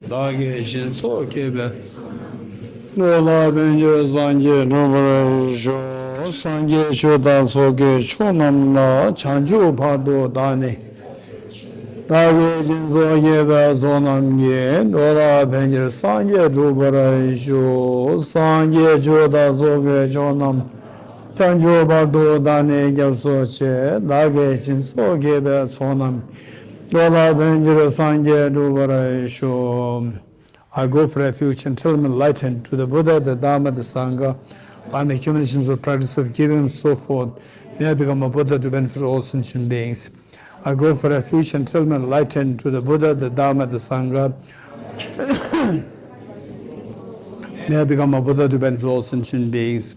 negation so kebe Lola benje sanje nubra sho sanje chodan soke chonam la chanju pado dane negation so kebe sonam ye Lola benje sanje nubra sho sanje chodan soke chonam chanju pado dane gyapso che negation so kebe sonam Lola benje sanje nubra sho I go for refuge until I'm enlightened to the Buddha, the Dharma, the Sangha, by my accumulations of practice of giving and so forth. May I become a Buddha to benefit all sentient beings. I go for refuge until I'm enlightened to the Buddha, the Dharma, the Sangha. May I become a Buddha to benefit all sentient beings.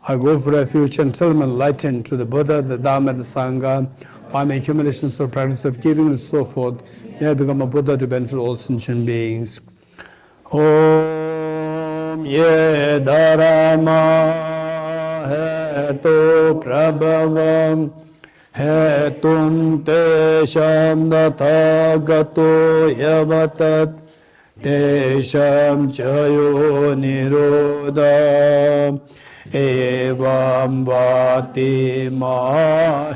I go for refuge until I'm enlightened to the Buddha, the Dharma, the Sangha. By my accumulations of practice of giving and so forth. May I become a Buddha to benefit all sentient beings. Om ye dharma hetu prabhavam hetum tesham dathagato yavatat tesham chayo nirodha evam vati ma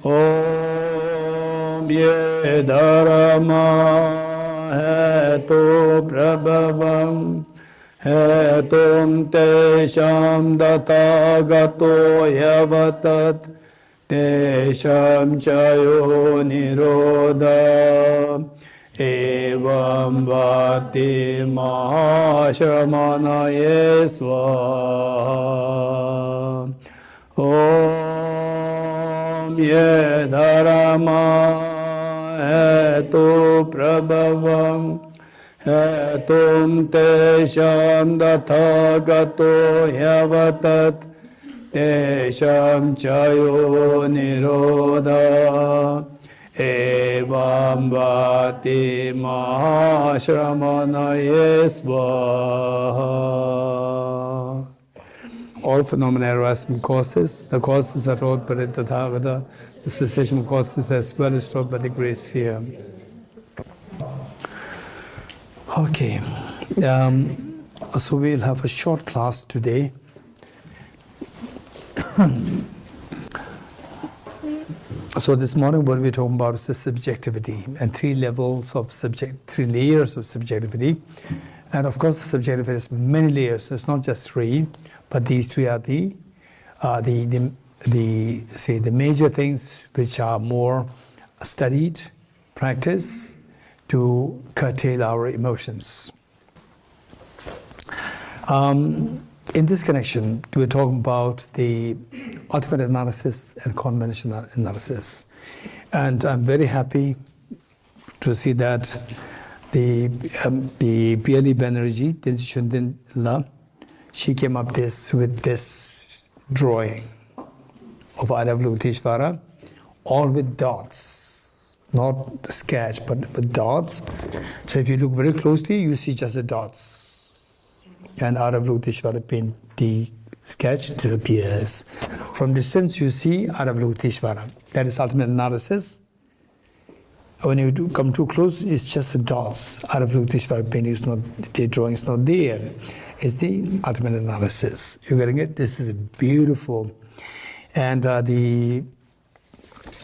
Om ye dharma hetu prabhavam hetum tesham dathagato yavatat tesham chayo nirodha evam vati mahashramanaye swaha Om ye dharma hetu prabhavam hetum tesham dathagato yavatat tesham chayo nirodha evam vati mahashramanaye swaha All phenomena arise from causes. The causes are taught by the Tathagata. The cessation of causes as well is taught by the grace here. Okay. So we'll have a short class today. So this morning what we're talking about is the subjectivity and three layers of subjectivity. And of course the subjectivity has many layers. It's not just three. But these three are the major things which are more studied, practiced to curtail our emotions. In this connection, we're talking about the ultimate analysis and conventional analysis. And I'm very happy to see that the PLE Banerjee, Tenzin Shundin she came up with this drawing of Aravlutishvara, all with dots, not sketch, but dots. So if you look very closely, you see just the dots. And Aravlutishvara paint, the sketch disappears. From distance, you see Aravlutishvara. That is ultimate analysis. When you come too close, it's just the dots. Aravlutishvara paint is not, the drawing is not there. Is the ultimate analysis. You're getting it? This is beautiful. And Tenzin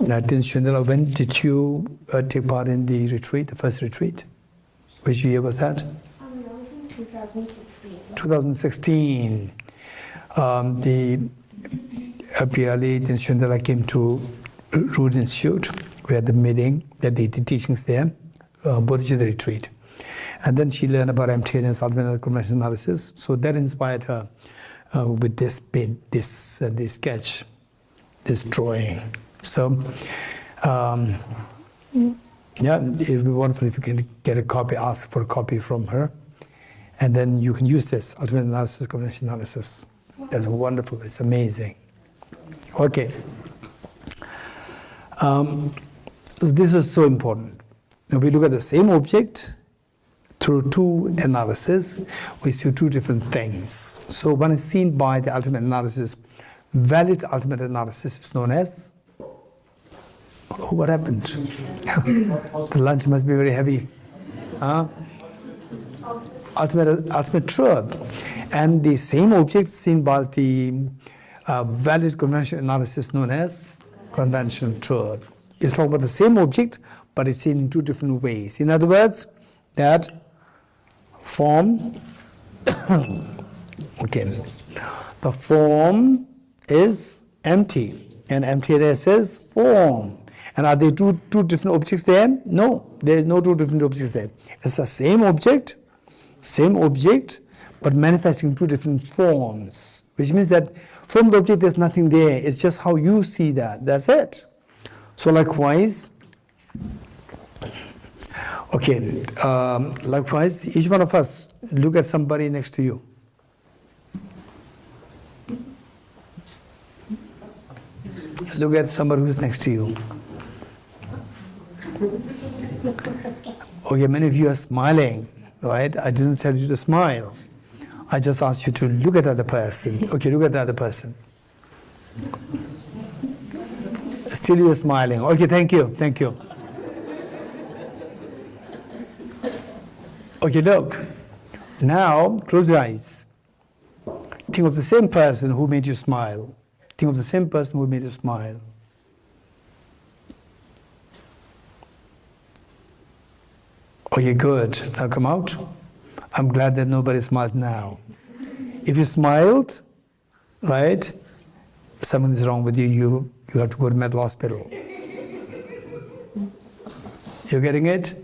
Shundala, when did you take part in the retreat, the first retreat? Which year was that? That was in 2016. 2016. The PLE Tenzin Shundala came to Root Institute. We had the meeting, that the teachings there, Bodhicitta retreat. And then she learned about emptiness, ultimate conventional analysis. So that inspired her with this paint, this sketch, this drawing. So, yeah, it would be wonderful if you can get a copy, ask for a copy from her. And then you can use this, ultimate analysis, conventional analysis. That's wonderful, it's amazing. Okay. So this is so important. Now we look at the same object, through two analysis, we see two different things. So one is seen by the ultimate analysis. Valid ultimate analysis is known as What happened? The lunch must be very heavy. Huh? Ultimate truth. And the same object seen by the valid conventional analysis known as conventional truth. It's talking about the same object, but it's seen in two different ways. In other words, that form, okay, the form is empty, and emptiness is form. And are there two different objects there? No, there is no two different objects there. It's the same object, but manifesting two different forms, which means that from the object there's nothing there. It's just how you see that. That's it. So likewise, okay, likewise, each one of us, look at somebody next to you. Look at somebody who's next to you. Okay, many of you are smiling, right? I didn't tell you to smile. I just asked you to look at the other person. Okay, look at the other person. Still you're smiling. Okay, thank you. Okay, look. Now, close your eyes. Think of the same person who made you smile. Think of the same person who made you smile. Okay, good. Now come out. I'm glad that nobody smiled now. If you smiled, right, something is wrong with you. You have to go to mental hospital. You're getting it?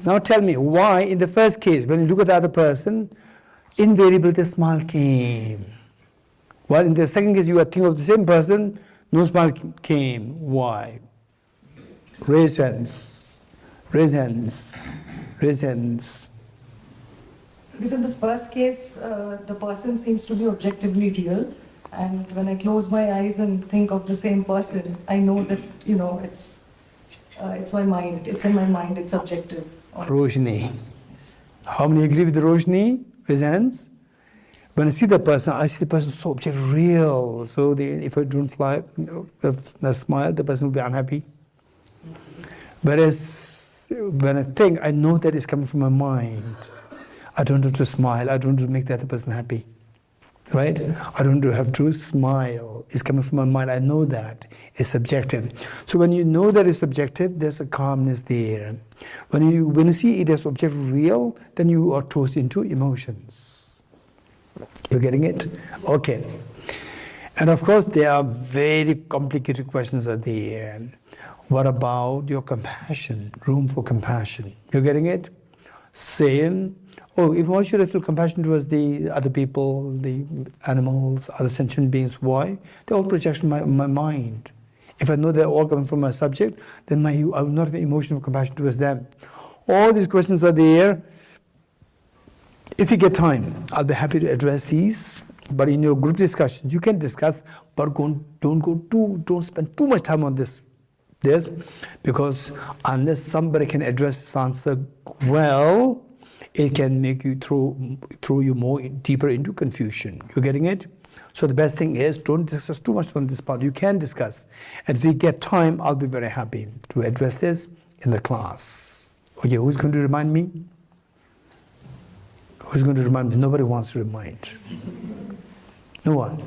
Now tell me, why in the first case, when you look at the other person, invariably the smile came. While in the second case, you are thinking of the same person, no smile came. Why? Raise hands. Raise hands. Raise hands. Because in the first case, the person seems to be objectively real. And when I close my eyes and think of the same person, I know that, it's my mind. It's in my mind. It's subjective. Roshni. How many agree with the Roshni? Raise hands. When I see the person, I see the person so objective, real. So if I don't smile, the person will be unhappy. Whereas when I think, I know that it's coming from my mind. I don't have to smile. I don't have to make the other person happy. Right? I don't have to smile. It's coming from my mind. I know that. It's subjective. So when you know that it's subjective, there's a calmness there. When you see it as objective real, then you are tossed into emotions. You're getting it? Okay. And of course, there are very complicated questions at the end. What about your compassion? Room for compassion. You're getting it? Saying, why should I feel compassion towards the other people, the animals, other sentient beings? Why? They're all projections of my mind. If I know they're all coming from my subject, then I will not have an emotion of compassion towards them. All these questions are there. If you get time, I'll be happy to address these. But in your group discussions, you can discuss, but don't spend too much time on this, because unless somebody can address this answer well, it can make you throw you more deeper into confusion. You're getting it? So the best thing is, don't discuss too much on this part. You can discuss. And if we get time, I'll be very happy to address this in the class. Okay, who's going to remind me? Who's going to remind me? Nobody wants to remind. No one.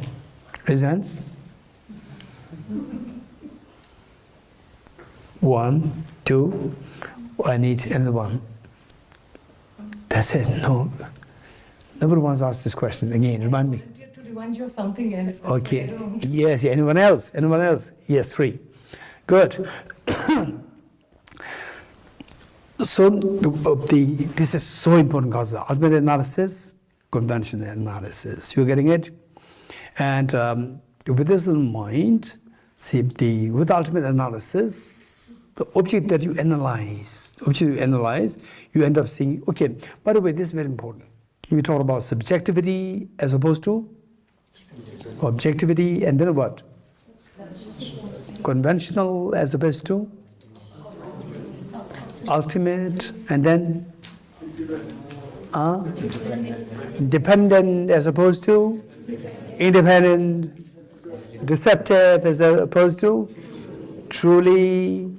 Raise hands. 1, 2. I need another one. That's it. No. Nobody wants to ask this question again. Remind me. To remind you of something else. Okay. Yes. Anyone else? Anyone else? Yes. 3. Good. So this is so important, because the ultimate analysis, conventional analysis. You're getting it? And with this in mind, see, with ultimate analysis, the object that you analyze, you end up seeing, okay, by the way, this is very important. We talk about subjectivity as opposed to objectivity, and then what? Conventional as opposed to ultimate, and then dependent as opposed to independent, deceptive as opposed to truly,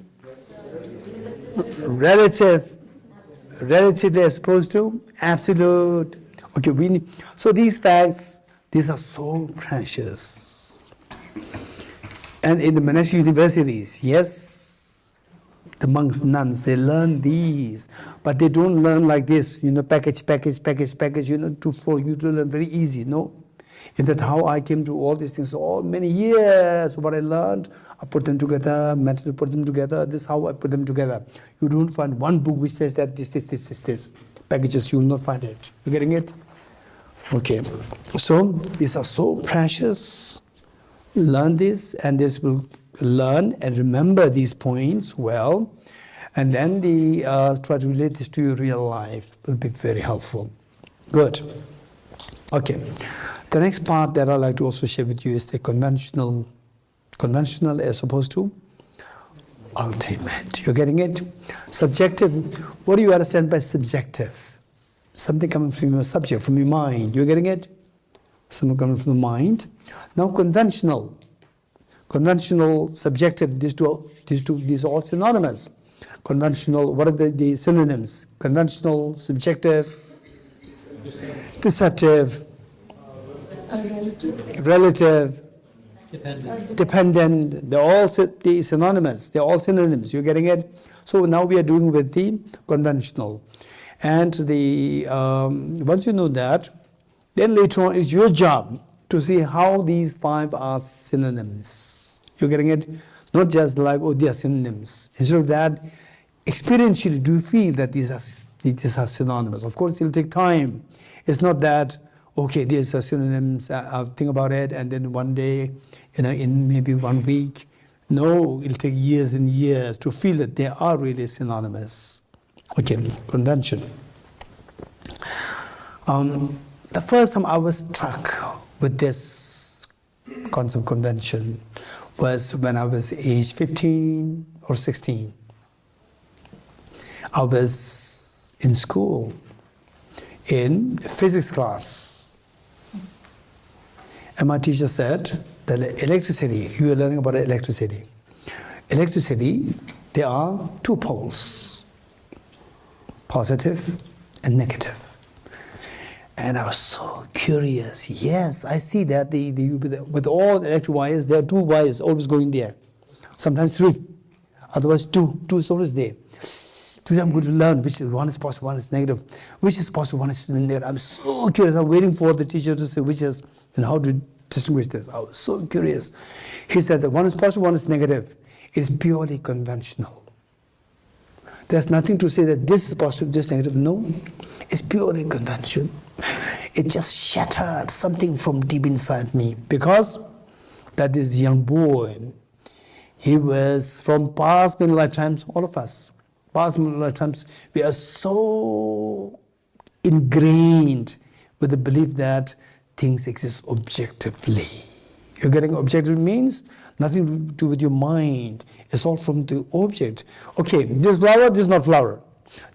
relative, relatively as opposed to absolute. Okay, so these facts, these are so precious. And in the monastic universities, yes, the monks, nuns, they learn these, but they don't learn like this, package, for you to learn very easy, no? In fact, how I came to all these things, all many years, what I learned, I put them together, mentally put them together, this is how I put them together. You don't find one book which says that this. Packages, you will not find it. You getting it? Okay. So, these are so precious. Learn this, and this will learn and remember these points well, and then try to relate this to your real life. Will be very helpful. Good. Okay. The next part that I'd like to also share with you is the conventional as opposed to ultimate. You're getting it? Subjective. What do you understand by subjective? Something coming from your subject, from your mind. You're getting it? Something coming from the mind. Now conventional, subjective, these are all synonymous. Conventional, what are the synonyms? Conventional, subjective, deceptive, relative, dependent. They're all synonymous. They're all synonyms. You're getting it? So now we are doing with the conventional. And once you know that, then later on it's your job to see how these 5 are synonyms. You're getting it? Not just like, oh, they are synonyms. Instead of that, experientially, do you feel that these are synonymous? Of course, it'll take time. It's not that, okay, these are synonyms, I'll think about it, and then one day, in maybe 1 week. No, it'll take years and years to feel that they are really synonymous. Okay, convention. The first time I was struck with this concept of convention was when I was age 15 or 16. I was in school in physics class, and my teacher said that electricity, you were learning about electricity. Electricity, there are 2 poles, positive and negative. And I was so curious. Yes, I see that with all electric wires, there are 2 wires always going there. Sometimes 3, otherwise 2 is always there. Today I'm going to learn which is one is positive, one is negative, which is positive, one is negative. I'm so curious. I'm waiting for the teacher to say which is and how to distinguish this. I was so curious. He said that one is positive, one is negative. It's purely conventional. There's nothing to say that this is positive, this is negative. No, it's purely convention. It just shattered something from deep inside me, because that this young boy, he was from past many lifetimes, all of us, past many lifetimes, we are so ingrained with the belief that things exist objectively. You're getting objective means nothing to do with your mind. It's all from the object. Okay, this flower, this is not flower.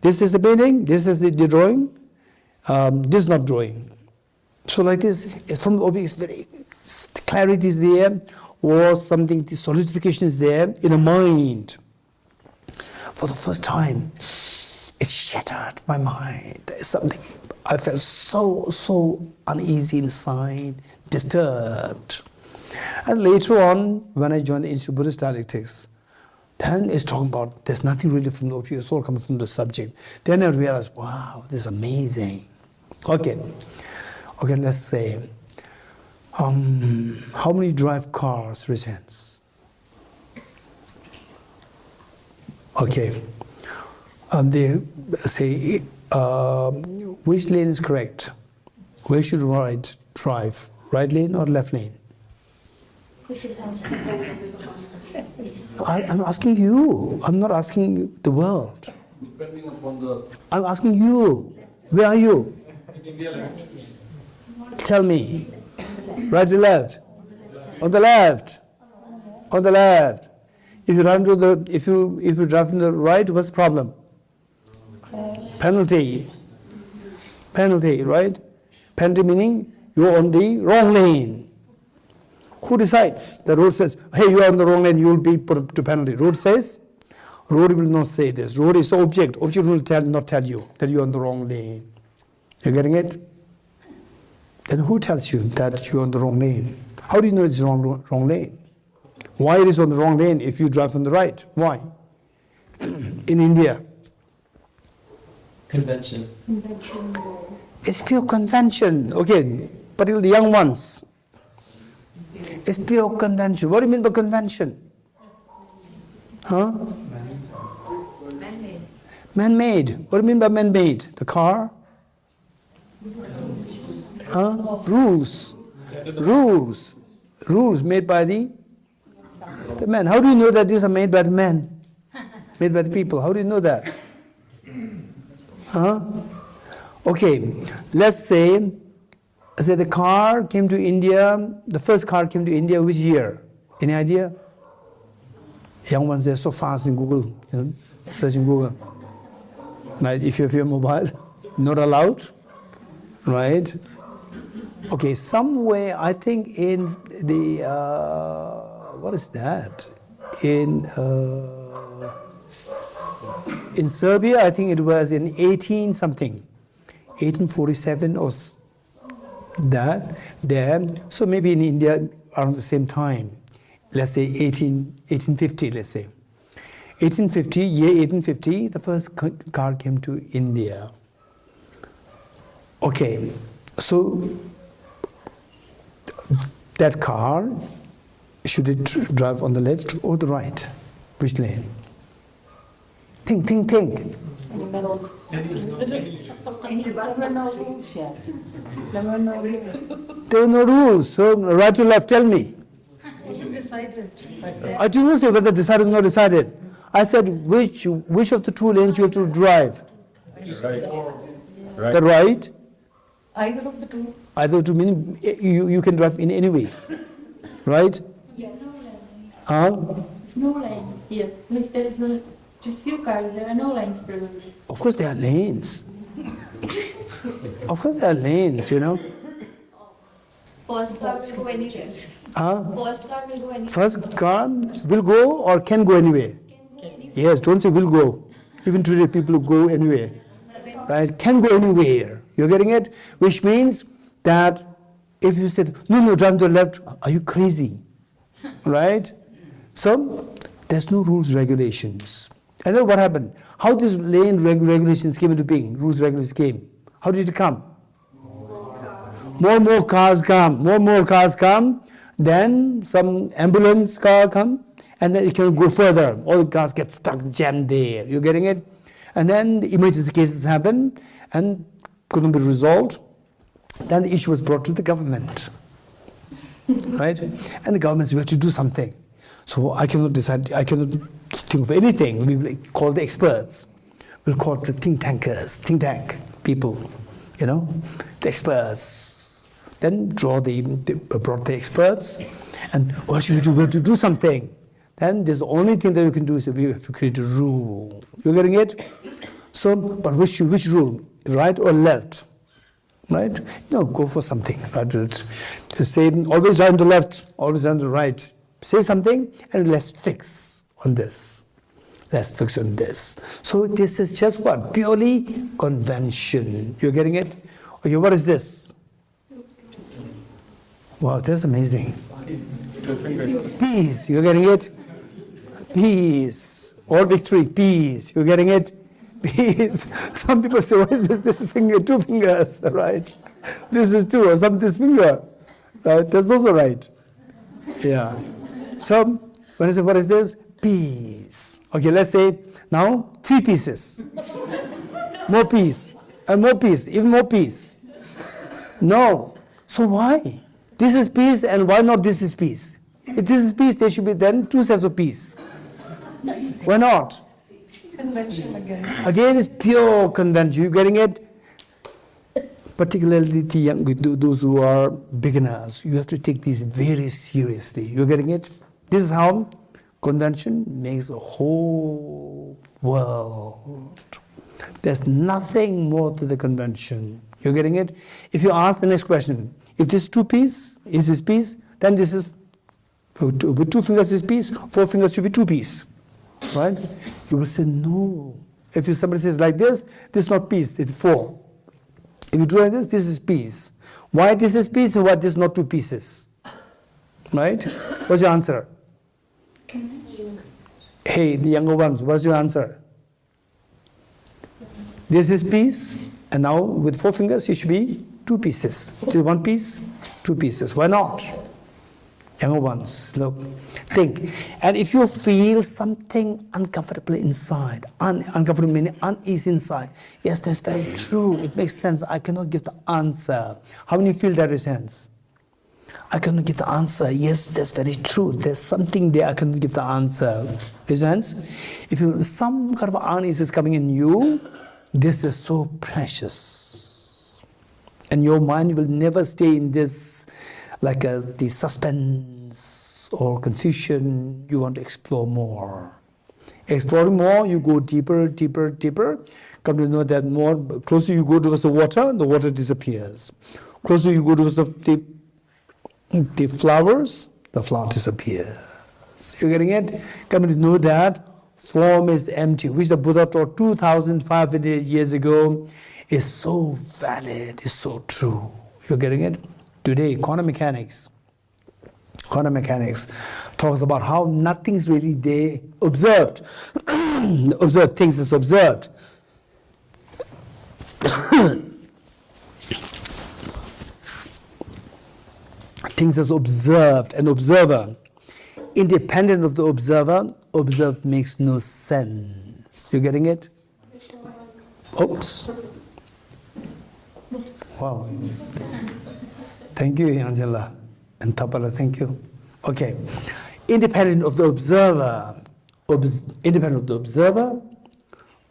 This is the painting, this is the drawing, this is not drawing. So like this, it's from the object, it's very, clarity is there, or something, the solidification is there in a mind. For the first time, it shattered my mind. It's something, I felt so uneasy inside, disturbed. And later on, when I joined the Institute of Buddhist Dialectics, then it's talking about there's nothing really from the object, it's all coming from the subject. Then I realized, wow, this is amazing. Okay, let's say, how many drive cars recents? Okay, they say, which lane is correct? Where should drive? Right lane or left lane? I'm asking you. I'm not asking the world. Depending upon the... I'm asking you. Where are you? Tell me. Right or left? On the left. On the left. If you run to the, if you drive to the right, what's the problem? Penalty. Penalty, right? Penalty meaning you're on the wrong lane. Who decides? The road says, hey, you are on the wrong lane, you will be put to penalty. Road says, road will not say this. Road is the object. Object will not tell you that you are on the wrong lane. You're getting it? Then who tells you that you're on the wrong lane? How do you know it's wrong lane? Why it is on the wrong lane if you drive on the right? Why? In India. Convention. It's pure convention. Okay, particularly the young ones. It's pure convention. What do you mean by convention? Huh? Man-made. Man-made. What do you mean by man-made? The car? Huh? Rules. Rules. Rules made by the man. How do you know that these are made by the men? Made by the people. How do you know that? Huh? Okay, let's say the car came to India, the first car came to India which year? Any idea? Young ones, they're so fast in Google, searching Google. Right? If you have your mobile, not allowed, right? Okay, somewhere, I think in the, what is that? In Serbia, I think it was in 1847 or that, there. So maybe in India around the same time. Let's say 1850, let's say. 1850, year 1850, the first car came to India. Okay, so that car, should it drive on the left or the right? Which lane? Think. In the middle. There were no rules yet. There were no rules. There were no rules, so right or left, tell me. Was it decided? I didn't say whether decided or not decided. I said which of the two lanes you have to drive. Right. The right? Either of the two. Either to mean you can drive in any ways, right? Yes. Huh? There's no lane here. If there is no, just few cars, there are no lanes presently. Of course there are lanes. Of course there are lanes, First car will go anywhere. Huh? First car will go anywhere. First car will go or can go anywhere. Can go anywhere. Yes, don't say will go. Even today people go anywhere. Right? Can go anywhere. You're getting it? Which means that if you said, no, drive to the left, are you crazy? Right? So, there's no rules, regulations. And then what happened? How these lane regulations came into being, rules, regulations came. How did it come? More cars come. More cars come. Then some ambulance car come. And then it can go further. All the cars get stuck, jammed there. You're getting it? And then the emergency cases happen and couldn't be resolved. Then the issue was brought to the government. Right? And the government said, we have to do something. So I cannot decide, I cannot think of anything. We will call the experts. We'll call the think tank people, the experts. Then brought the experts, and what should we do? We have to do something. Then there's the only thing that we can do is that we have to create a rule. You're getting it? So, but which rule? Right or left? Right? No, go for something. Right? To say always right on the left, always on the right. Say something and let's fix on this. Let's fix on this. So this is just what? Purely convention. You're getting it? Okay, what is this? Wow, that's amazing. Peace. You're getting it? Peace. Or victory. Peace. You're getting it? Peace. Some people say, what is this? This finger, 2 fingers, right? This is 2, or this finger. That's also right. Yeah. So, when I say, what is this? Peace. Okay, let's say, now, 3 pieces. More peace. And more peace. Even more peace. No. So why? This is peace, and why not this is peace? If this is peace, there should be then 2 sets of peace. Why not? Convention again. Again, it's pure convention. You getting it? Particularly the young, those who are beginners, you have to take these very seriously. You're getting it? This is how convention makes the whole world. There's nothing more to the convention. You're getting it? If you ask the next question, if this is 2 piece, is this piece, then this is With 2 fingers is peace, 4 fingers should be 2 peace. Right? You will say, no. If somebody says like this is not peace, it's 4. If you do like this is peace. Why this is peace and why this is not 2 pieces? Right? What's your answer? Hey, the younger ones, what's your answer? This is peace, and now with 4 fingers it should be 2 pieces. 1 piece, 2 pieces. Why not? Younger ones, look, think. And if you feel something uncomfortable inside, uncomfortable meaning uneasy inside, yes, that's very true. It makes sense. I cannot give the answer. How many feel that sense? I cannot give the answer. Yes, that's very true. There's something there. I cannot give the answer. Raise your hands. If you some kind of unease is coming in you, this is so precious, and your mind will never stay in this. Like the suspense or confusion, you want to explore more. Exploring more, you go deeper, deeper, deeper. Come to know that more, closer you go towards the water disappears. Closer you go towards the flowers, the flower disappears. You're getting it? Come to know that form is empty, which the Buddha taught 2,500 years ago is so valid, is so true. You're getting it? Today, quantum mechanics talks about how nothing's really there, observed. Observed things is observed. Things as observed, an observer. Independent of the observer, observed makes no sense. You getting it? Oops. Wow. Thank you, Angela. And Tapala, thank you. Okay. Independent of the observer,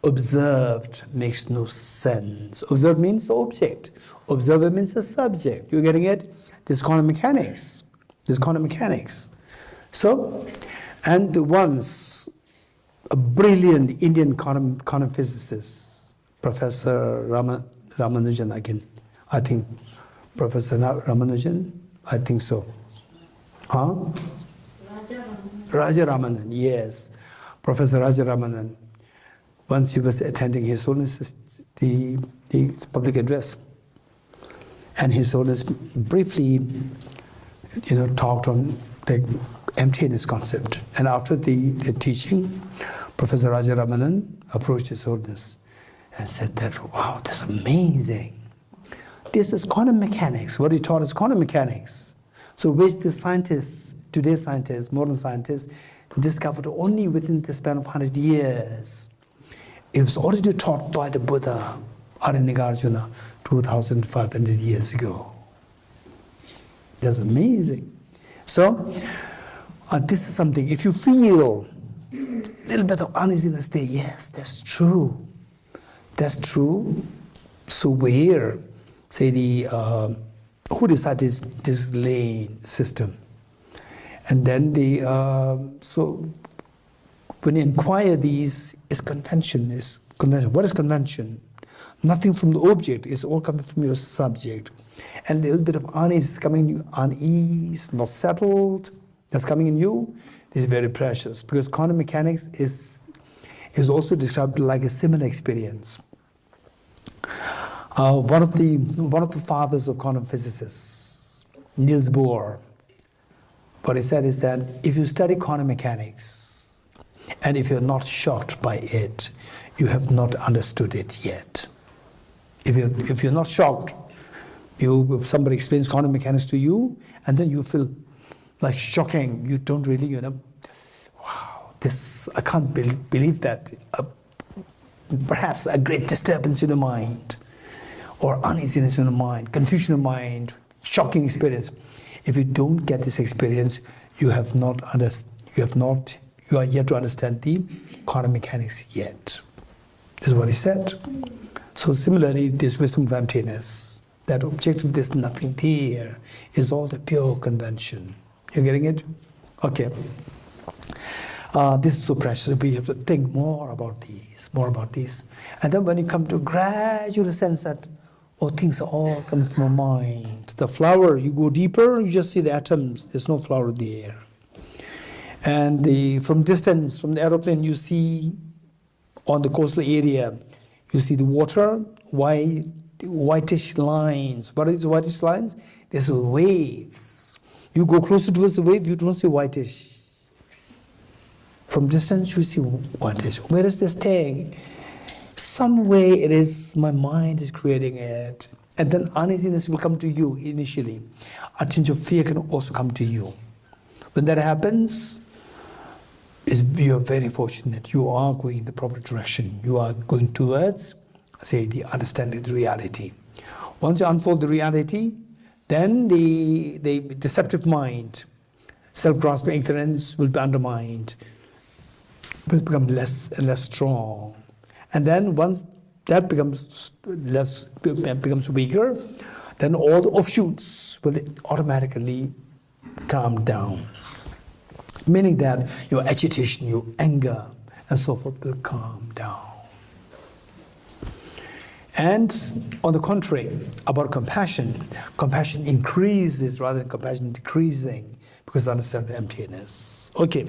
observed makes no sense. Observed means the object. Observer means the subject. You're getting it? This quantum mechanics. So, and once a brilliant Indian quantum physicist, Professor Ramanujan again, I think, Professor Ramanujan, I think so. Huh? Raja Ramanan, yes. Professor Raja Ramanan. Once he was attending His Holiness the public address, and His Holiness briefly, talked on the emptiness concept. And after the teaching, Professor Raja Ramanan approached His Holiness and said that, wow, that's amazing. This is quantum mechanics. What he taught is quantum mechanics. So which the scientists, today's scientists, modern scientists, discovered only within the span of 100 years. It was already taught by the Buddha, Arya-Nagarjuna, 2,500 years ago. That's amazing. So, this is something, if you feel a little bit of uneasiness there, yes, that's true. That's true. So where, say who decided this lane system? And then so when you inquire these, is convention. What is convention? Nothing from the object, it's all coming from your subject. And a little bit of unease is coming in you, unease, not settled, that's coming in you. This is very precious, because quantum mechanics is also described like a similar experience. One of the fathers of quantum physicists, Niels Bohr, what he said is that if you study quantum mechanics and if you're not shocked by it, you have not understood it yet. If you're not shocked, if somebody explains quantum mechanics to you and then you feel like shocking, you don't really, wow, this, I can't believe that. Perhaps a great disturbance in the mind, or uneasiness in the mind, confusion in the mind, shocking experience. If you don't get this experience, you are yet to understand the quantum mechanics yet. This is what he said. So similarly, this wisdom of emptiness, that objective, there's nothing there, is all the pure convention. You're getting it? Okay. This is so precious. We have to think more about these. And then when you come to gradual sense that, things are all coming from our mind. The flower, you go deeper, you just see the atoms. There's no flower there. And from distance, from the aeroplane, you see on the coastal area, you see the water, whitish lines. What are these whitish lines? These are waves. You go closer towards the wave, you don't see whitish. From distance, you see whitish. Where is this thing? Some way it is, my mind is creating it. And then uneasiness will come to you initially. A tinge of fear can also come to you. When that happens, you are very fortunate. You are going in the proper direction. You are going towards, say, the understanding of the reality. Once you unfold the reality, then the deceptive mind, self-grasping ignorance will be undermined, will become less and less strong. And then once that becomes weaker, then all the offshoots will automatically calm down. Meaning that your agitation, your anger, and so forth will calm down. And on the contrary, about compassion, compassion increases rather than compassion decreasing because we understand the emptiness. Okay.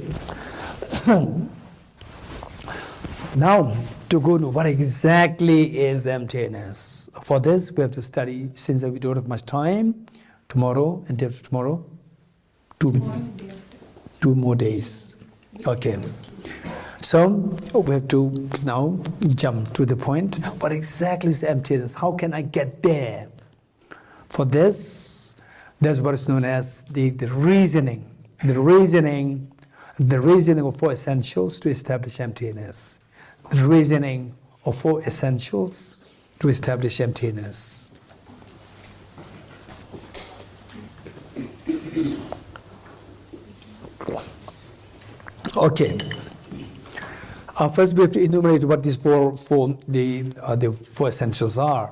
Now, to go to what exactly is emptiness. For this, we have to study, since we don't have much time, tomorrow and day after tomorrow, two more days. Okay. So we have to now jump to the point. What exactly is emptiness? How can I get there? For this, that's what is known as the reasoning. The reasoning of 4 essentials to establish emptiness. The reasoning of 4 essentials to establish emptiness. Okay. First, we have to enumerate what these four essentials are.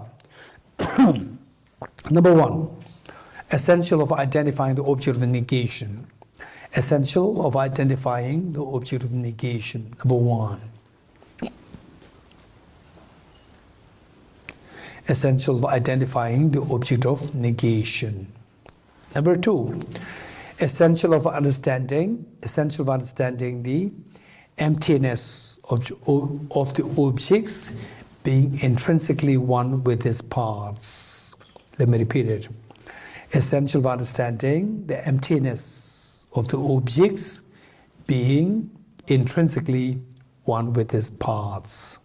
Number 1, essential of identifying the object of negation. Essential of identifying the object of negation. Number 1. Essential of identifying the object of negation. Number 2. Essential of understanding the emptiness of the objects being intrinsically one with its parts. Let me repeat it. Essential of understanding the emptiness of the objects being intrinsically one with its parts.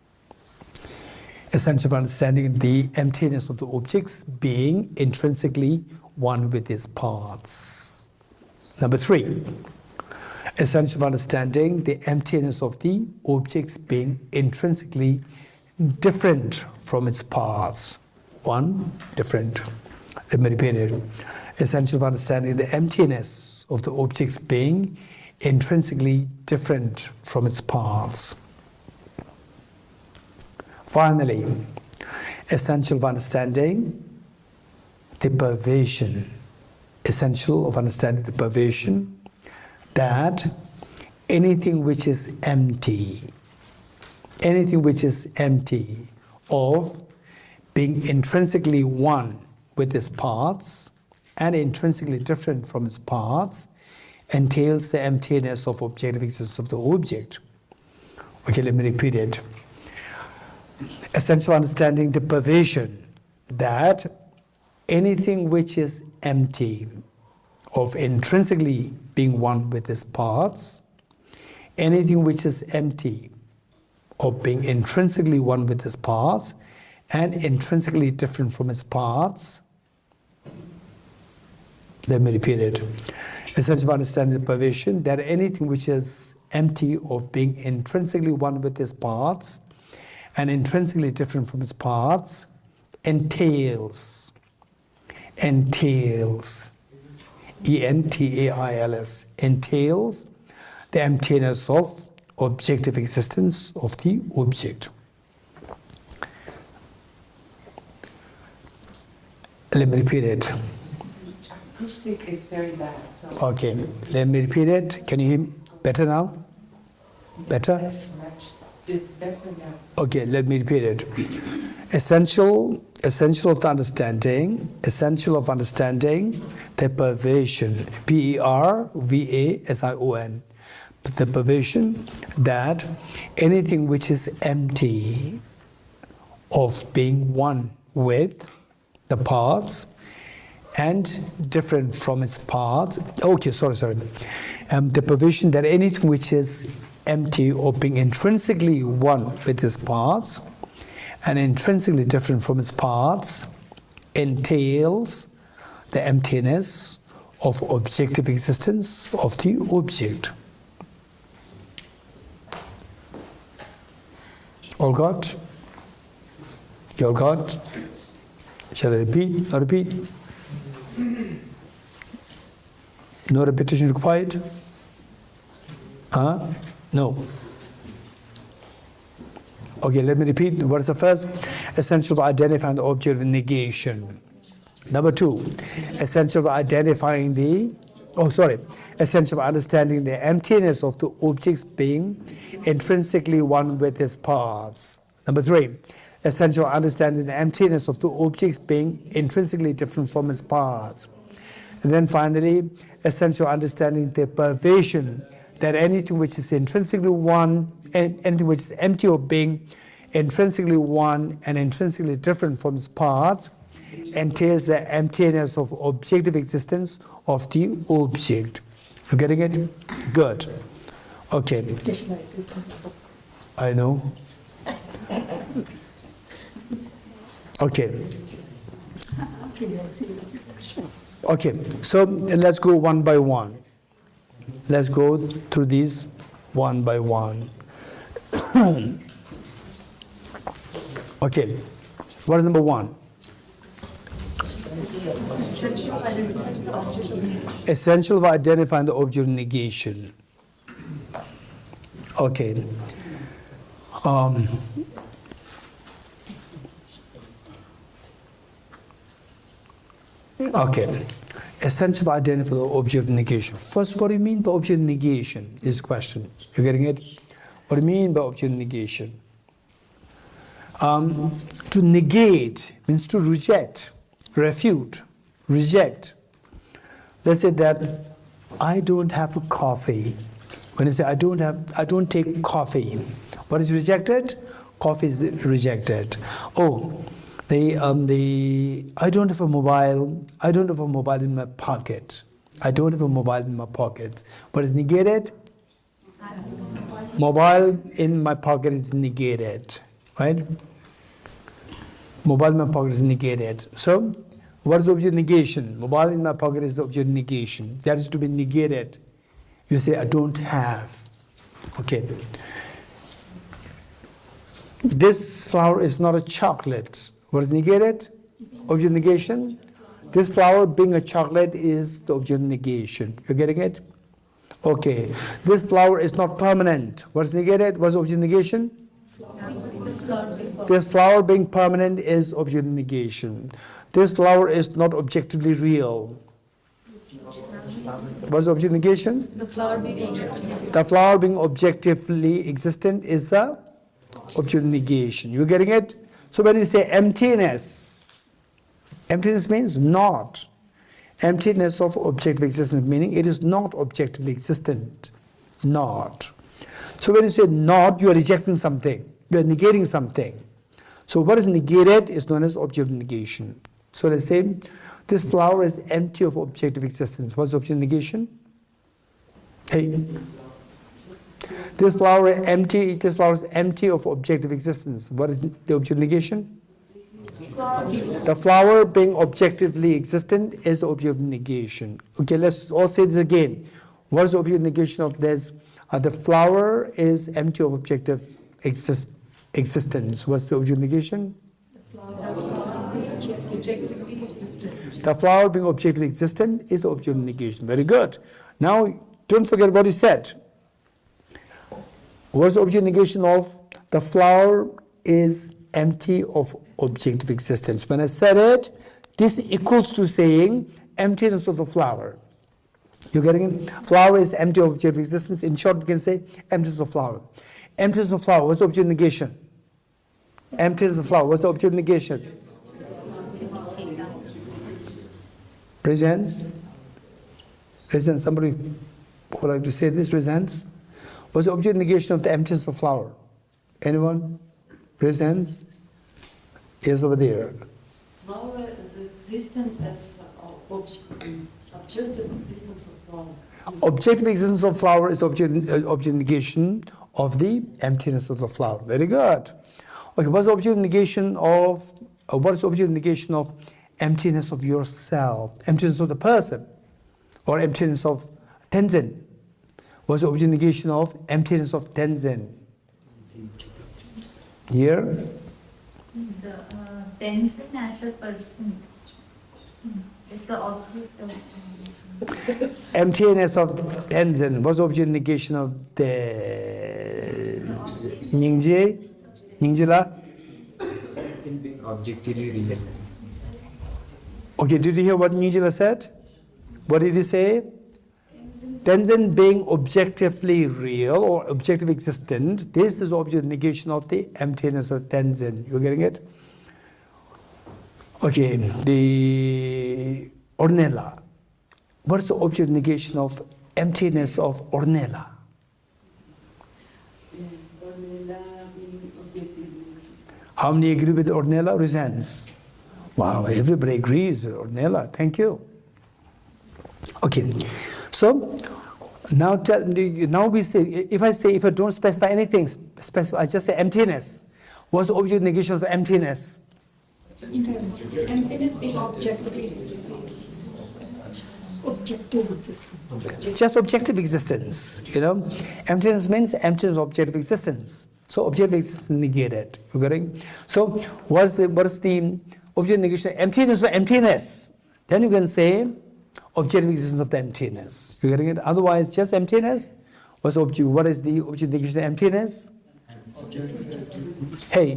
Essential of understanding the emptiness of the objects being intrinsically one with its parts. Number 3. Essential of understanding the emptiness of the objects being intrinsically different from its parts. 1, different. Let me repeat it. Essential of understanding the emptiness of the objects being intrinsically different from its parts. Finally, essential of understanding the pervasion. Essential of understanding the pervasion that anything which is empty of being intrinsically one with its parts and intrinsically different from its parts entails the emptiness of objective existence of the object. Okay, let me repeat it. Essential understanding the pervasion that anything which is empty of intrinsically being one with its parts, anything which is empty of being intrinsically one with its parts and intrinsically different from its parts. Let me repeat it. Essential understanding the pervasion that anything which is empty of being intrinsically one with its parts and intrinsically different from its parts entails, E-N-T-A-I-L-S, entails the emptiness of objective existence of the object. Let me repeat it. Acoustic is very bad. So Okay, let me repeat it. Can you hear me better now? Better? that's much. That's been done. Okay, let me repeat it. Essential of understanding the pervasion, P-E-R-V-A-S-I-O-N, the position that anything which is empty of being one with the parts and different from its parts. Okay, sorry. The position that anything which is empty or being intrinsically one with its parts and intrinsically different from its parts entails the emptiness of objective existence of the object. All got? You all got? Shall I repeat? No repeat? No repetition required? No. Okay, let me repeat. What is the first? Essential for identifying the object of negation. Number two, essential for identifying essential for understanding the emptiness of the objects being intrinsically one with its parts. Number three, essential for understanding the emptiness of the objects being intrinsically different from its parts. And then finally, essential understanding the pervasion that anything which is intrinsically one, and anything which is empty of being intrinsically one and intrinsically different from its parts entails the emptiness of objective existence of the object. You getting it? Good. Okay. I know. Okay. Okay, so let's go one by one. Let's go through these one by one. Okay, what is number one? Essential for identifying the object of negation. Okay. Okay. Essential for identifying the object of negation. First, what do you mean by object of negation is the question. You're getting it? What do you mean by object of negation? To negate means to reject, refute, reject. Let's say that I don't have coffee. When you say I don't take coffee, what is rejected? Coffee is rejected. Oh, I don't have a mobile. I don't have a mobile in my pocket. I don't have a mobile in my pocket. What is negated? Mobile in my pocket is negated, right? Mobile in my pocket is negated. So, what is the object of negation? Mobile in my pocket is the object of negation. That is to be negated. You say, I don't have. Okay. This flower is not a chocolate. What is negated? Object of negation. This flower being a chocolate is the object of negation. You're getting it? Okay. This flower is not permanent. What is negated? What is object of negation? This flower being permanent is object of negation. This flower is not objectively real. What is object of negation? The flower being objectively. The flower being objectively existent is the object of negation. You getting it? So when you say emptiness, emptiness means not. Emptiness of objective existence, meaning it is not objectively existent. Not. So when you say not, you are rejecting something. You are negating something. So what is negated is known as object of negation. So let's say this flower is empty of objective existence. What's object of negation? Hey. This flower is empty of objective existence. What is the object of negation? The flower being objectively existent is the object of negation. Okay, let's all say this again. What is the object of negation of this? The flower is empty of objective existence. What's the object of negation? The flower being objectively existent is the object of negation. Very good. Now, don't forget what you said. What's the object of negation of? The flower is empty of objective existence. When I said it, this equals to saying emptiness of the flower. You're getting it? Flower is empty of objective existence. In short, we can say emptiness of flower. Emptiness of flower, what's the object of negation? Emptiness of flower, what's the object of negation? Raise hands. Raise hands. Somebody would like to say this, raise hands. What's the object negation of the emptiness of flower? Anyone? Raise hands. Yes, over there. Flower is existent as objective existence of flower. Objective existence of flower is object negation of the emptiness of the flower. Very good. Okay, what's the object negation of what is the object negation of emptiness of yourself, emptiness of the person, or emptiness of Tenzin? What's the object negation of emptiness of Tenzin? Here? The Tenzin as a person is the object of. Emptiness of Tenzin. What's the object negation of the Ningje? Ningjala? Objectively real. Okay, did you hear what Ningjala said? What did he say? Tenzin being objectively real or objective existent, this is object negation of the emptiness of Tenzin. You getting it? Okay, the Ornella. What's the object negation of emptiness of Ornella? How many agree with Ornella? Resents. Wow, everybody agrees with Ornella. Thank you. Okay, so now we say, if I don't specify anything, I just say emptiness. What's the object negation of emptiness? Emptiness being objectively objective existence. Just objective existence, you know. Emptiness means emptiness of objective existence. So objective existence negated. You getting? So what is the object negation? Emptiness of emptiness. Then you can say objective existence of the emptiness. You getting it? Otherwise, just emptiness. What is the object negation of emptiness? Hey,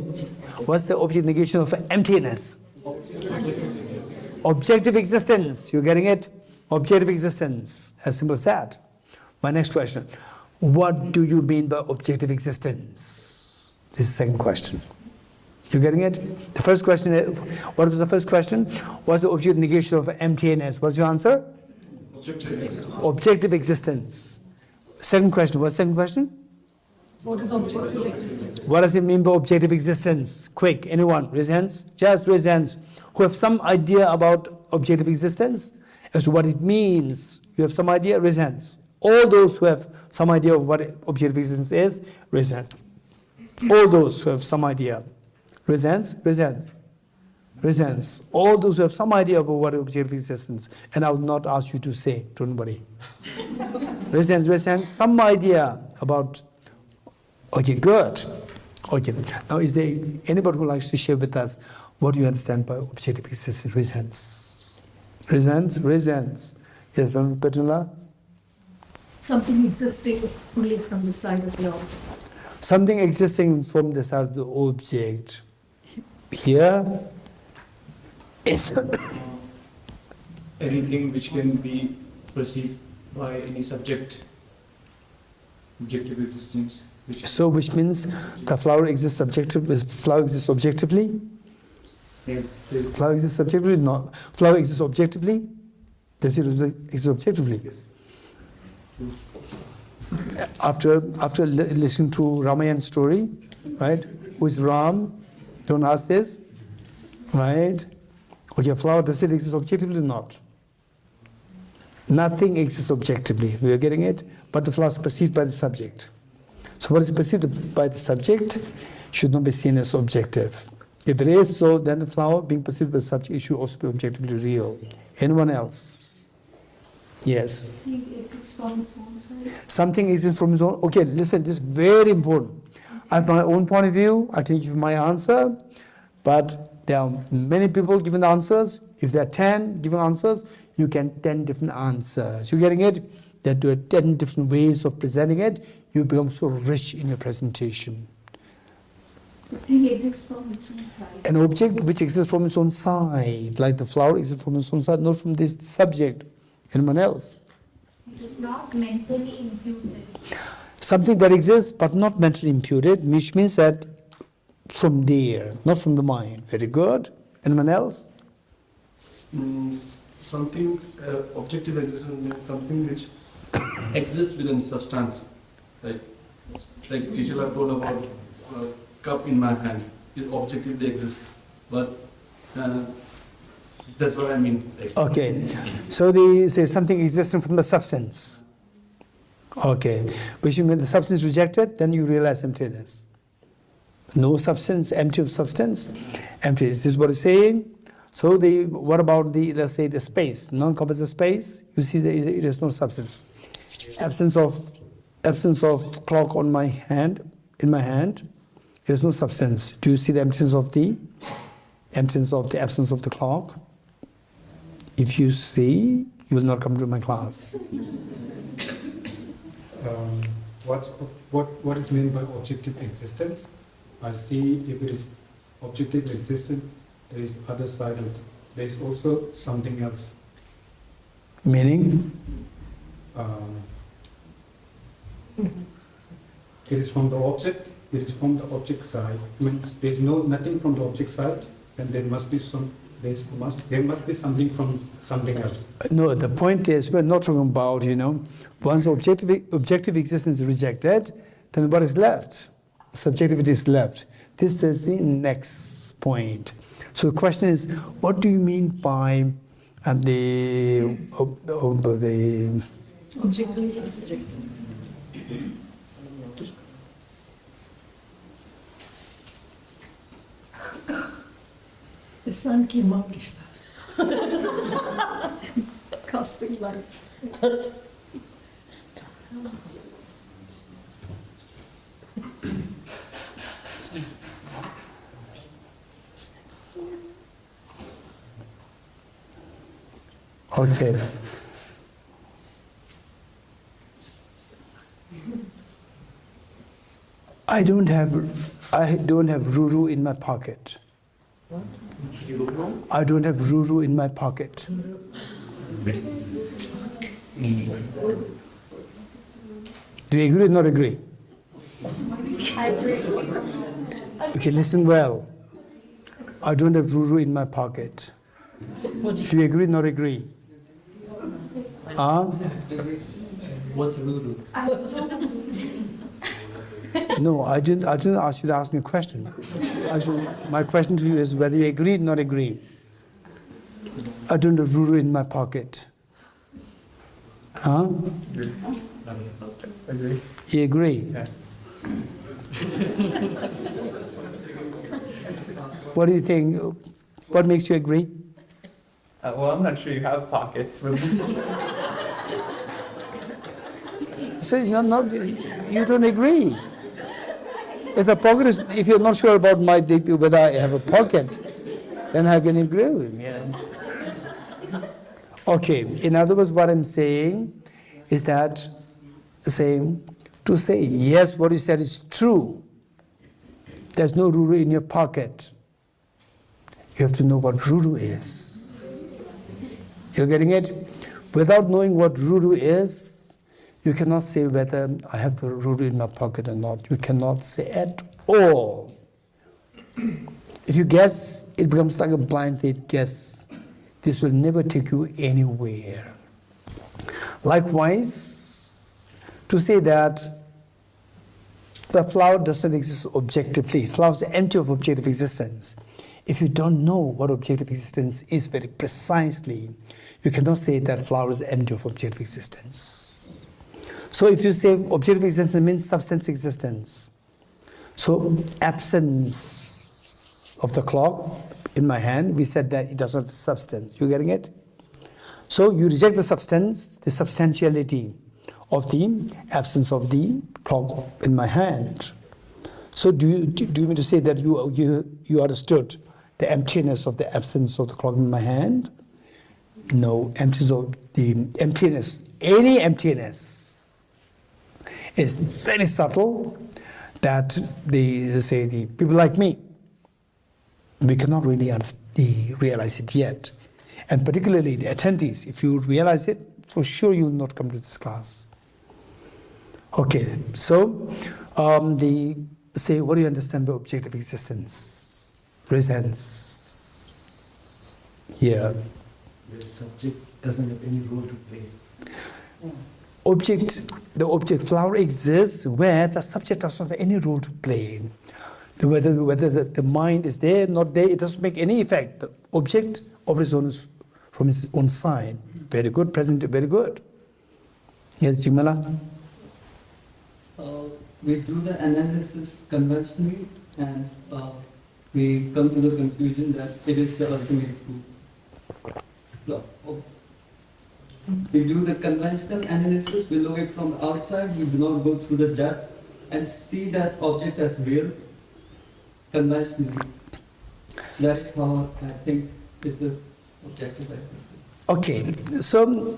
what's the object negation of emptiness? Objective existence. You getting it? Objective existence. As simple as that. My next question. What do you mean by objective existence? This is the second question. You getting it? The first question is, what was the first question? What's the object negation of emptiness? What's your answer? Objective existence. Second question. What's the second question? What is objective existence? What does it mean by objective existence? Quick, anyone? Raise hands. Just raise hands. Who have some idea about objective existence? As to what it means. You have some idea? Raise hands. All those who have some idea of what objective existence is, raise hands. All those who have some idea. Raise hands. Raise hands. Raise hands. All those who have some idea about what objective existence. And I will not ask you to say, don't worry. Raise hands. Raise hands. Some idea about. Okay, good. Okay. Now, is there anybody who likes to share with us what do you understand by objective existence? Raise hands. Raise hands. Raise hands. Yes, from Petula. Something existing only from the side of the object. Something existing from the side of the object. Here is Anything which can be perceived by any subject, objective existence. so, which means the flower exists flower exists objectively. Flower exists subjectively. No, flower exists objectively. Does it exist objectively? After listening to Ramayan's story, right? Who is Ram? Don't ask this, right? Okay, a flower, does it exist objectively or not? Nothing exists objectively. We are getting it, but the flower is perceived by the subject. So what is perceived by the subject should not be seen as objective. If it is so, then the flower being perceived by the subject should also be objectively real. Anyone else? Yes. It exists from its own side. Something exists from its own. Okay, listen, this is very important. I have my own point of view. I can give my answer, but there are many people giving answers. If there are 10 giving answers, you get 10 different answers. You getting it? There are 10 different ways of presenting it. You become so rich in your presentation. The thing exists from its own side. An object which exists from its own side, like the flower exists from its own side, not from this subject. Anyone else? It is not mentally imputed. Something that exists but not mentally imputed, which means that from there, not from the mind. Very good. Anyone else? Something objective existence means something which exists within substance, like Like Vishal told about cup in my hand, it objectively exists, but that's what I mean. Like, Okay, so they say something existing from the substance. Okay, which means the substance rejected, then you realize emptiness. No substance, empty of substance, empty. This is what it's saying. So what about let's say the space, non-composite space? You see it is no substance. Absence of clock on my hand, in my hand, there is no substance. Do you see the absence of the absence of the clock? If you see, you will not come to my class. What is meant by objective existence? I see if it is objective existence, there is other side of it. There is also something else. Meaning? It is from the object. It is from the object side. Means there is nothing from the object side, and there must be there must be something from something else. No, the point is we're not talking about, once objective existence is rejected, then what is left? Subjectivity is left. This is the next point. So the question is, what do you mean by the Objectively abstract. The sun came up. Casting light. Okay. I don't have Ruru in my pocket. I don't have Ruru in my pocket. Do you agree or not agree? I agree. Okay, listen well. I don't have Ruru in my pocket. Do you agree or not agree? what's Lulu? No, I didn't ask you to ask me a question. My question to you is whether you agree or not agree. I don't have Ruru in my pocket. Agree. You agree? Yeah. What do you think? What makes you agree? Well, I'm not sure you have pockets. So you don't agree. If you're not sure about whether I have a pocket, then how can you agree with me? Okay, in other words, what I'm saying is that to say yes, what you said is true. There's no Ruru in your pocket. You have to know what Ruru is. You're getting it? Without knowing what Ruru is, you cannot say whether I have the Ruru in my pocket or not. You cannot say at all. If you guess, it becomes like a blind faith guess. This will never take you anywhere. Likewise, to say that the flower doesn't exist objectively, flowers are empty of objective existence. If you don't know what objective existence is very precisely, you cannot say that flower is empty of objective existence. So if you say objective existence means substance existence. So absence of the clock in my hand, we said that it doesn't have substance. You getting it? So you reject the substance, the substantiality of the absence of the clock in my hand. So do you mean to say that you understood the emptiness of the absence of the clock in my hand? No, emptiness of the emptiness, any emptiness is very subtle that the people like me, we cannot really realize it yet. And particularly the attendees, if you realize it, for sure you will not come to this class. Okay, so what do you understand by objective existence? Raise hands. Yeah. The subject doesn't have any role to play. the object flower exists where the subject does not have any role to play. Whether the mind is there, not there, it doesn't make any effect. The object operates from its own side. Very good, present, very good. Yes, Jimala? We do the analysis conventionally and we come to the conclusion that it is the ultimate truth. We do the conventional analysis, we look it from the outside, we do not go through the depth and see that object as real conventionally. That's how I think is the objective existence. Okay, so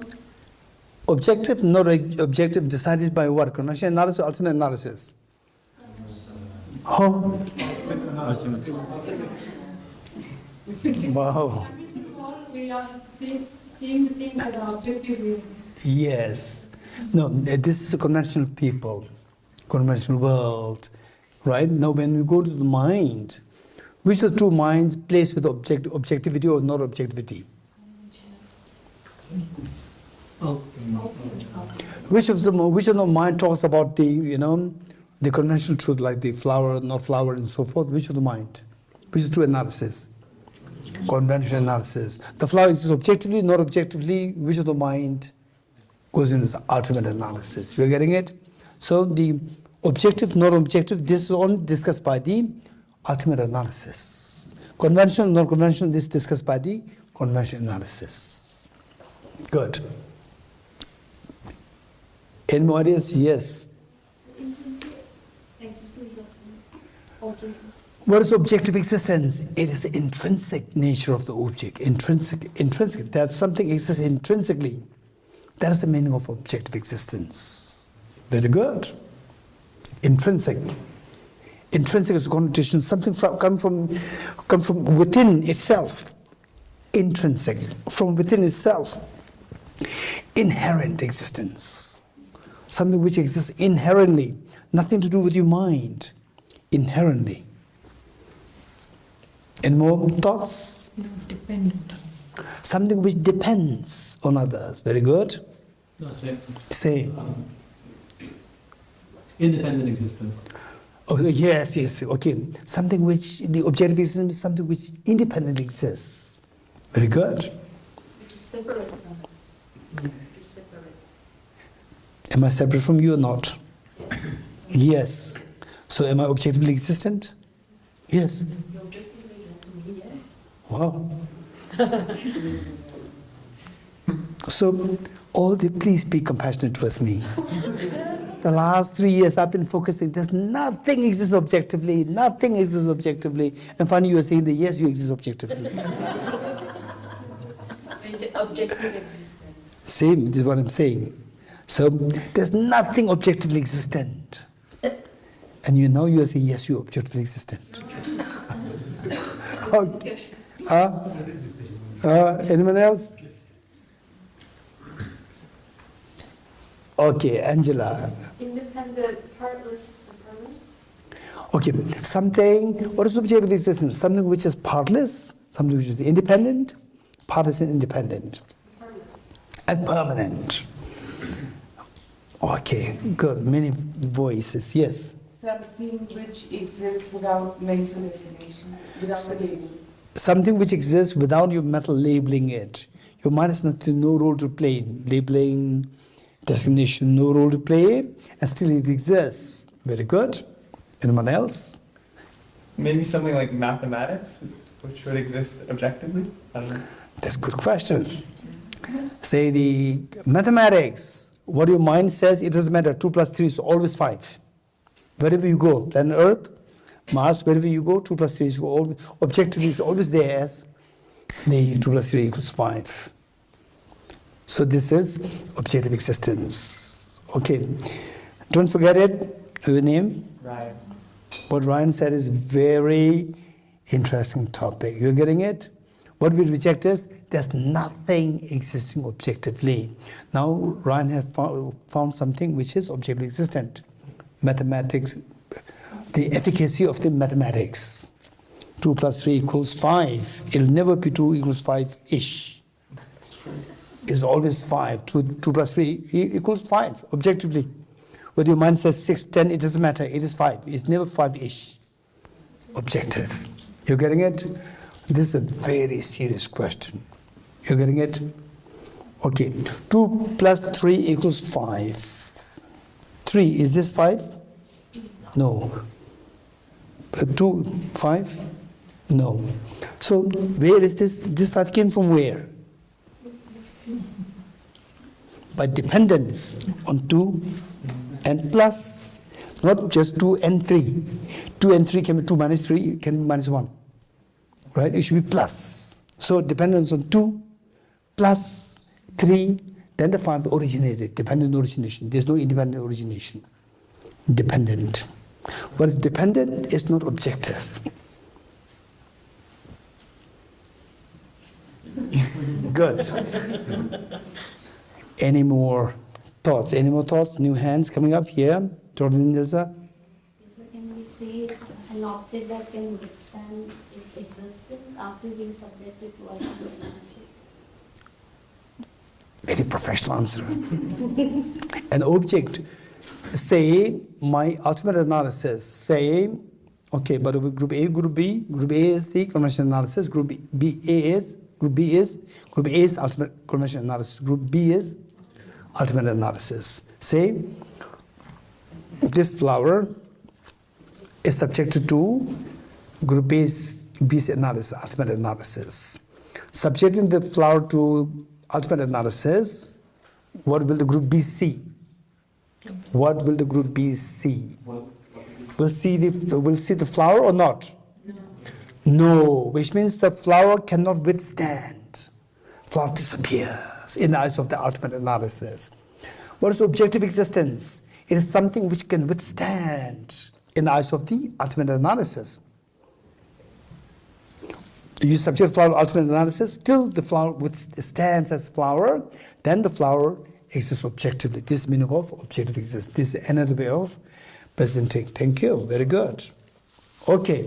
objective, not objective, decided by what? Conventional analysis, ultimate analysis? Oh. Wow. We are seeing the things that are objectively. Yes. No, this is a conventional people, conventional world, right? Now, when we go to the mind, which of the two minds plays with objectivity or not objectivity? Which of the mind talks about the conventional truth, like the flower, not flower, and so forth? Which of the mind? Which is true analysis? Conventional analysis. The flower exists objectively, not objectively. Which of the mind goes into the ultimate analysis? You're getting it? So the objective, not objective, this is all discussed by the ultimate analysis. Conventional, not conventional, this is discussed by the conventional analysis. Good. Any more ideas? Yes. What is objective existence? It is the intrinsic nature of the object. Intrinsic. That something exists intrinsically. That is the meaning of objective existence. Very good. Intrinsic. Intrinsic is a connotation. Something come from within itself. Intrinsic, from within itself. Inherent existence. Something which exists inherently. Nothing to do with your mind. Inherently. Any more thoughts? Dependent. Something which depends on others. Very good. No, say. Say. Independent existence. Oh, yes. Okay. Something which, the objective existence is something which independently exists. Very good. Which is separate from us. Which is separate. Am I separate from you or not? Yes. So am I objectively existent? Yes. You're objectively to me, yes. Wow. So, please be compassionate towards me. The last 3 years I've been focusing, there's nothing exists objectively, nothing exists objectively. And finally you are saying that yes, you exist objectively. It's an objective existence. Same, this is what I'm saying. So, there's nothing objectively existent. And you are saying yes, you're objectively existent. Okay. Anyone else? Okay, Angela. Independent, partless, and permanent. Okay, something, what is objective existence? Something which is partless, something which is independent, partless and independent, and permanent. Okay, good, many voices, yes. Something which exists without mental designation, without the label. Something which exists without your mental labeling it. Your mind has no role to play. Labeling, designation, no role to play, and still it exists. Very good. Anyone else? Maybe something like mathematics, which would exist objectively? I don't know. That's a good question. Say the mathematics, what your mind says, it doesn't matter. 2 plus 3 is always 5. Wherever you go, planet Earth, Mars, wherever you go, 2 plus 3 is always, objectively is always there as the 2 plus 3 equals 5. So this is objective existence. Okay, don't forget it. Your name? Right. What Ryan said is very interesting topic. You're getting it? What we reject is there's nothing existing objectively. Now Ryan has found something which is objectively existent. Mathematics, the efficacy of the mathematics. 2 plus 3 equals 5. It'll never be 2 equals 5-ish. is always 5. 2 plus 3 equals 5, objectively. Whether your mind says 6, 10, it doesn't matter. It is 5. It's never 5-ish. Objective. You're getting it? This is a very serious question. You're getting it? Okay. 2 plus 3 equals 5. 3, is this 5? No. 2, 5? No. So where is this? This 5 came from where? By dependence on 2 and plus, not just 2 and 3. 2 and 3 can be 2 minus 3, can be minus 1. Right? It should be plus. So dependence on 2 plus 3, then the 5 originated. Dependent origination. There's no independent origination. Dependent. What is dependent is not objective. Good. Any more thoughts? Any more thoughts? New hands coming up here. Jordan Nilsa. So can we say an object that can withstand its existence after being subjected to ultimate analysis? Very professional answer. An object, say, my ultimate analysis, say, okay, but group A, group B, group A is the conventional analysis, group B is ultimate conventional analysis, group B is ultimate analysis. Say, this flower is subjected to group B's analysis, ultimate analysis. Subjecting the flower to ultimate analysis, what will the group B see? What will the group B see? Will see the flower or not? No, which means the flower cannot withstand. Flower disappears in the eyes of the ultimate analysis. What is objective existence? It is something which can withstand in the eyes of the ultimate analysis. You subject flower to ultimate analysis, still the flower withstands as flower, then the flower exists objectively. This is meaning of objective existence. This is another way of presenting. Thank you. Very good. Okay.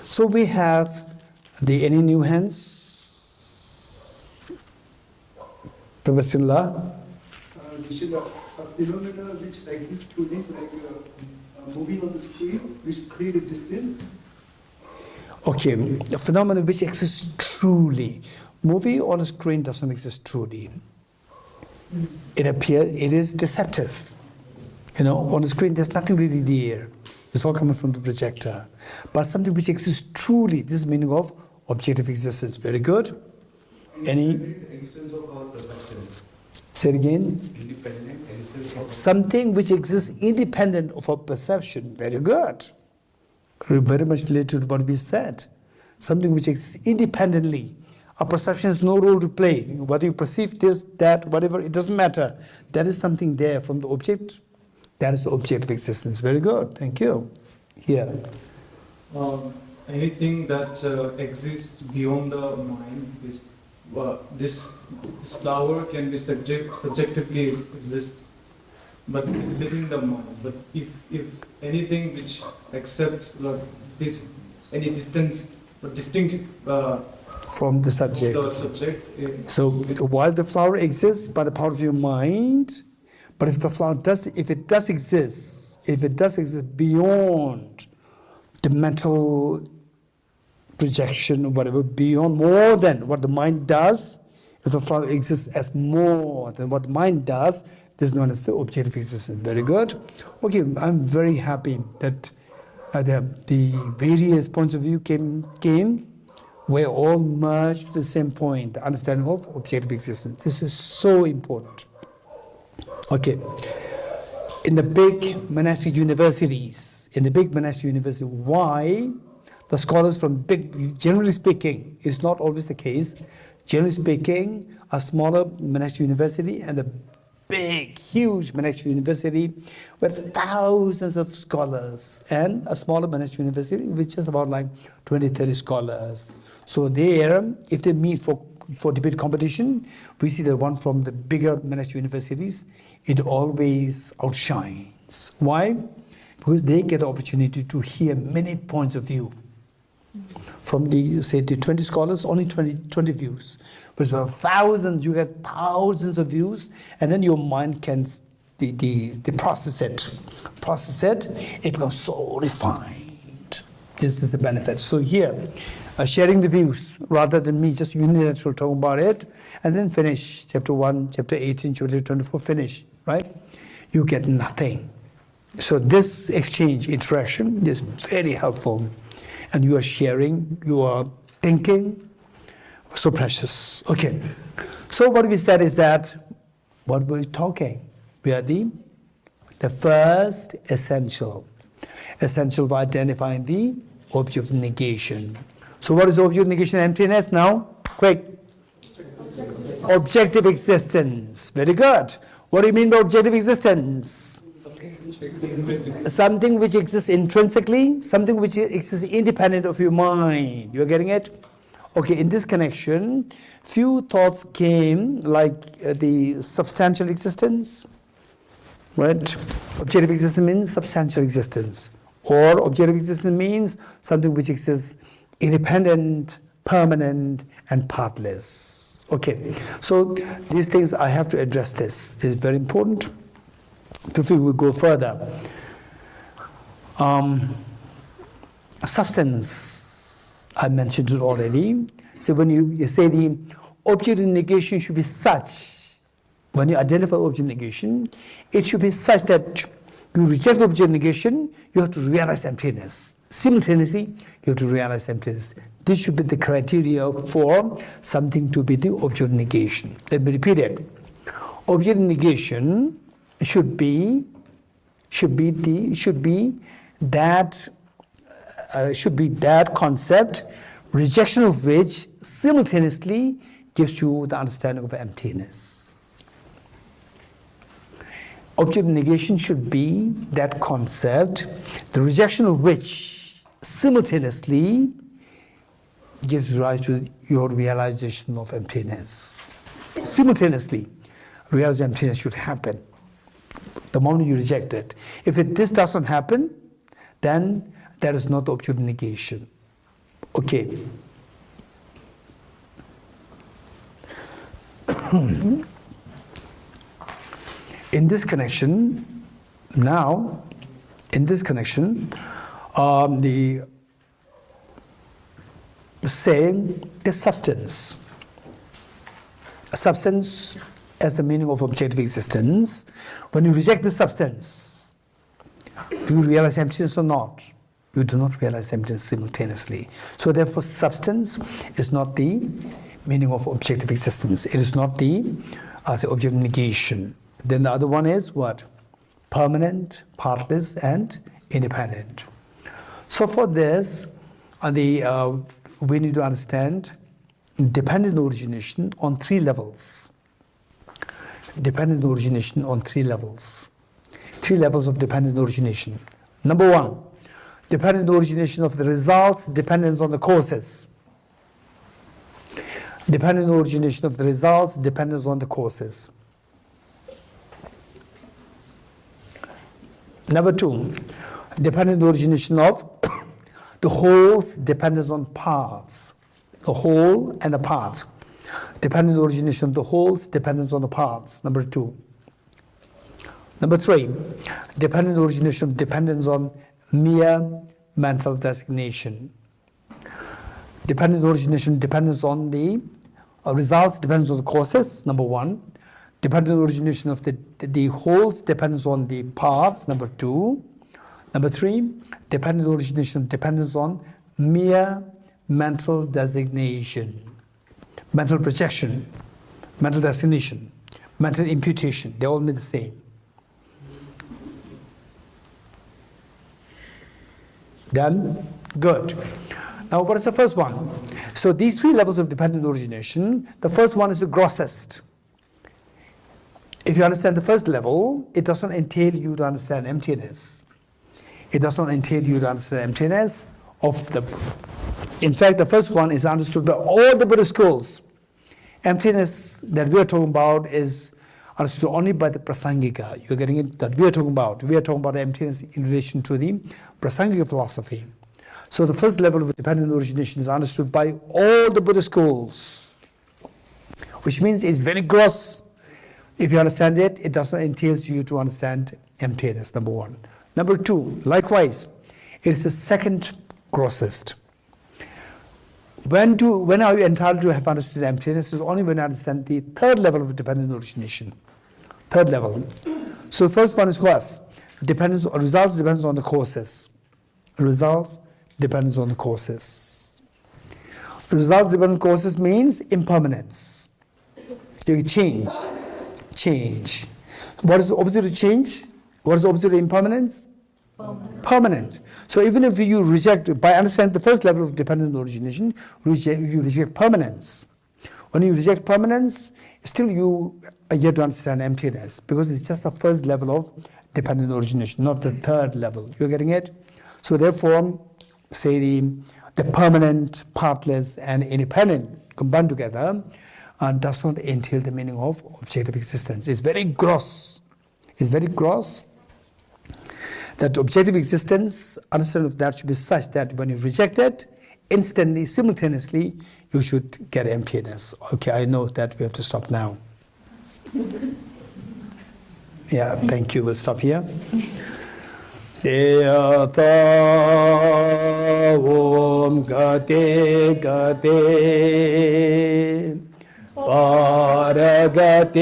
So we have any new hands? Professor La? This is a phenomena which exists today, like a movie on the screen, which create a distance. Okay, a phenomenon which exists truly. Movie on a screen doesn't exist truly. It appears, it is deceptive. You know, on the screen there's nothing really there. It's all coming from the projector. But something which exists truly, this is the meaning of objective existence. Very good. Any? Existence of our perception. Say it again. Independent existence of Something which exists independent of our perception. Very good. Very much related to what we said. Something which exists independently. Our perception has no role to play. Whether you perceive this, that, whatever, it doesn't matter. There is something there from the object. That is the object of existence. Very good. Thank you. Here. Anything that exists beyond the mind, this flower can be subjectively exist, but within the mind. But if anything which accepts this any distance or distinct from the subject. So while the flower exists by the power of your mind, but if the flower does exist beyond the mental projection or whatever, beyond more than what the mind does, if the flower exists as more than what the mind does, this is known as the objective existence. Very good. Okay, I'm very happy that the various points of view came. We're all merged to the same point, the understanding of objective existence. This is so important. Okay. In the big monastic universities, why the scholars from generally speaking, it's not always the case, generally speaking, a smaller monastic university and a big, huge monastic university with thousands of scholars, and a smaller monastic university with just about like 20, 30 scholars. So there, if they meet for debate competition, we see the one from the bigger monastic universities, it always outshines. Why? Because they get the opportunity to hear many points of view. From the, say, the 20 scholars, only 20 views. But for thousands, you get thousands of views, and then your mind can the process it, it becomes so refined. This is the benefit. So here, sharing the views rather than me just unilateral talking about it, and then finish chapter 1, chapter 18, chapter 24, finish, right? You get nothing. So this exchange, interaction is very helpful. And you are sharing, you are thinking, so precious. Okay, so what we said is that, what we're talking, we are the first essential for identifying the object of negation. So what is the object of negation? Emptiness now? Quick. Objective existence. Very good. What do you mean by objective existence? Something which exists intrinsically, something which exists independent of your mind. You're getting it? Okay, in this connection, few thoughts came like the substantial existence, right? Objective existence means substantial existence. Or objective existence means something which exists independent, permanent, and partless. Okay, so these things I have to address this. This is very important. Before we go further, substance, I mentioned it already. So when you say the object of negation should be such, when you identify object of negation, it should be such that you reject object of negation, you have to realize emptiness. Simultaneously, you have to realize emptiness. This should be the criteria for something to be the object of negation. Let me repeat it. Object of negation should be that concept, rejection of which simultaneously gives you the understanding of emptiness. Object of negation should be that concept, the rejection of which simultaneously gives rise to your realization of emptiness. Simultaneously, realization of emptiness should happen the moment you reject it. If this doesn't happen, then there is not the object of negation. Okay. In this connection, the saying the substance. Substance as the meaning of objective existence. When you reject this substance, do you realize emptiness or not? You do not realize emptiness simultaneously. So therefore, substance is not the meaning of objective existence. It is not the object of negation. Then the other one is what? Permanent, partless, and independent. So for this, we need to understand dependent origination on 3 levels. Dependent origination on 3 levels. 3 levels of dependent origination. Number 1, dependent origination of the results, dependence on the causes. Dependent origination of the results, dependence on the causes. Number 2, dependent origination of the wholes, dependence on parts. The whole and the parts. Dependent origination of the wholes, dependence on the parts. Number 2. Number 3, dependent origination of dependence on mere mental designation. Dependent origination, dependence on the results, dependence on the causes. Number 1. Dependent origination of the wholes, dependence on the parts. Number 2. Number 3, dependent origination, dependence on mere mental designation. Mental projection, mental designation, mental imputation, they all mean the same. Done? Good. Now what is the first one? So these 3 levels of dependent origination, the first one is the grossest. If you understand the first level, it does not entail you to understand emptiness. It does not entail you to understand emptiness of the... In fact, the first one is understood by all the Buddhist schools. Emptiness that we are talking about is understood only by the Prasangika. You're getting it? That we are talking about. We are talking about emptiness in relation to the Prasangika philosophy. So the first level of dependent origination is understood by all the Buddhist schools, which means it's very gross. If you understand it, it does not entail you to understand emptiness, number one. Number two, likewise, it is the second grossest. When are you entitled to have understood emptiness? Is only when you understand the third level of dependent origination. Third level. So the first one is what? Results depends on the causes. Results depends on the causes. Results dependent on causes means impermanence. You change. Change. What is the opposite of change? What is the opposite of impermanence? Permanent. So even if you reject, by understanding the first level of dependent origination, you reject permanence. When you reject permanence, still you are yet to understand emptiness, because it's just the first level of dependent origination, not the third level. You're getting it? So therefore, say the permanent, partless, and independent combined together does not entail the meaning of objective existence. It's very gross. It's very gross. That objective existence, understanding of that should be such that when you reject it, instantly, simultaneously, you should get emptiness. Okay, I know that we have to stop now. Yeah, thank you. We'll stop here. Deyata Om Gate Gate Paragate